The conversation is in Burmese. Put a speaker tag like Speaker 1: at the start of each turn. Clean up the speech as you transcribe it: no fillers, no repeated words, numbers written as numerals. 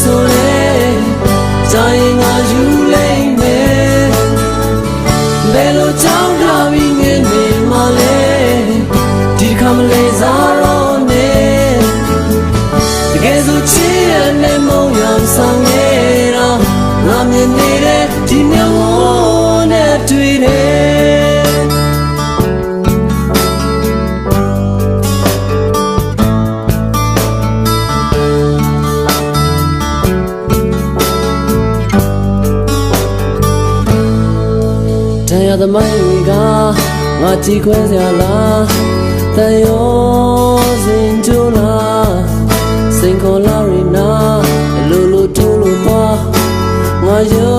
Speaker 1: ဆိုလေကြာရင်ငါယူလိမ့်မယ်ဘယ်လိုကြောင်းလာပြီးငင်းနေမှလဲဒီခါမလေးစားတော့နဲ့တကယ်ဆိုချစ်ရတဲ့မုံရောင်ဆောင်နေတာငါမြင်နေတဲ့ဒီမျက်ဝန်းနဲ့တွေ့တယ်တရားသမိုင်းတွေကငါကြည့်ခွဲစရာလားတန်ရောစင်ကြိုးလားစိန်ခေါ်လာရီနာအလိုလိုထိုးလို့သွားငါရော